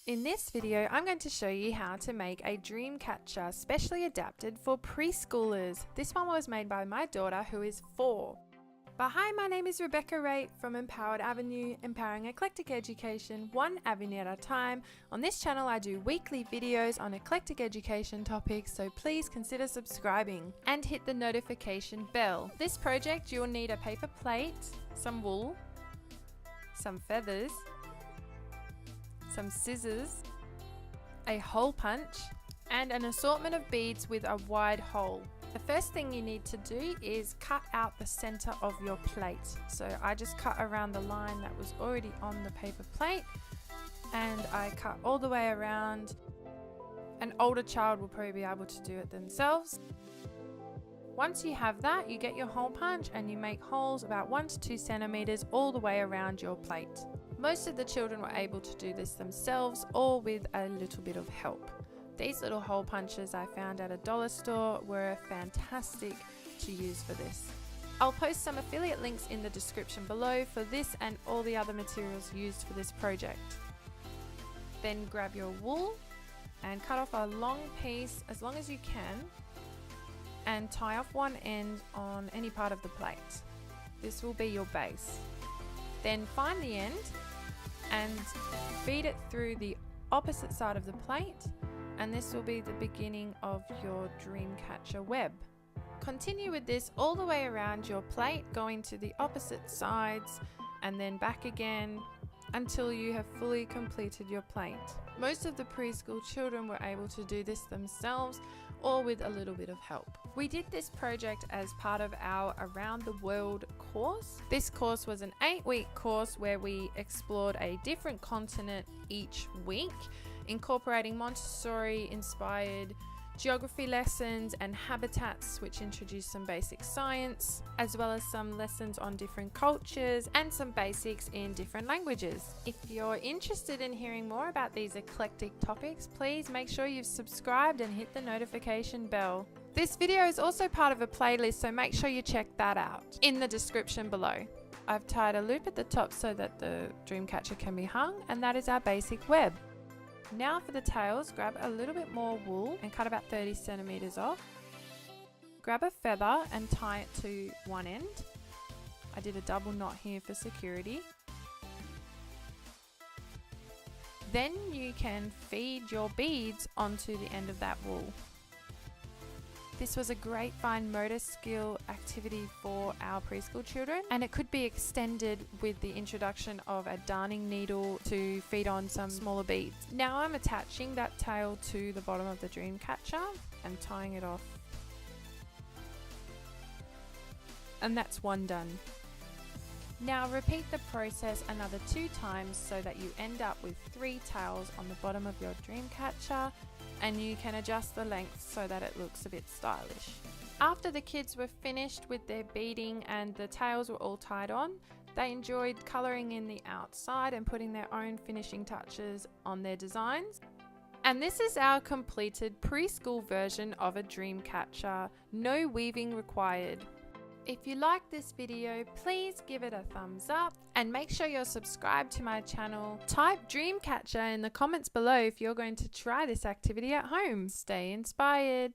In this video, I'm going to show you how to make a dream catcher specially adapted for preschoolers. This one was made by my daughter who is 4. But hi, my name is Rebecca Raitt from Empowered Avenue, empowering eclectic education one avenue at a time. On this channel, I do weekly videos on eclectic education topics, so please consider subscribing and hit the notification bell. This project, you'll need a paper plate, some wool, some feathers, some scissors, a hole punch, and an assortment of beads with a wide hole. The first thing you need to do is cut out the center of your plate. So I just cut around the line that was already on the paper plate, and I cut all the way around. An older child will probably be able to do it themselves. Once you have that, you get your hole punch and you make holes about 1 to 2 centimeters all the way around your plate. Most of the children were able to do this themselves or with a little bit of help. These little hole punches I found at a dollar store were fantastic to use for this. I'll post some affiliate links in the description below for this and all the other materials used for this project. Then grab your wool and cut off a long piece, as long as you can, and tie off one end on any part of the plate. This will be your base. Then find the end and feed it through the opposite side of the plate, and this will be the beginning of your dream catcher web. Continue with this all the way around your plate, going to the opposite sides and then back again until you have fully completed your plate. Most of the preschool children were able to do this themselves or with a little bit of help. We did this project as part of our Around the World course. This course was an 8-week course where we explored a different continent each week, incorporating Montessori-inspired geography lessons and habitats, which introduced some basic science, as well as some lessons on different cultures and some basics in different languages. If you're interested in hearing more about these eclectic topics, please make sure you've subscribed and hit the notification bell. This video is also part of a playlist, so make sure you check that out in the description below. I've tied a loop at the top so that the dream catcher can be hung, and that is our basic web. Now for the tails, grab a little bit more wool and cut about 30 centimeters off. Grab a feather and tie it to one end. I did a double knot here for security. Then you can feed your beads onto the end of that wool. This was a great fine motor skill activity for our preschool children, and it could be extended with the introduction of a darning needle to feed on some smaller beads. Now I'm attaching that tail to the bottom of the dream catcher and tying it off. And that's one done. Now repeat the process another 2 times so that you end up with 3 tails on the bottom of your dream catcher, and you can adjust the length so that it looks a bit stylish. After the kids were finished with their beading and the tails were all tied on, they enjoyed colouring in the outside and putting their own finishing touches on their designs. And this is our completed preschool version of a dream catcher, no weaving required. If you like this video, please give it a thumbs up and make sure you're subscribed to my channel. Type Dreamcatcher in the comments below if you're going to try this activity at home. Stay inspired.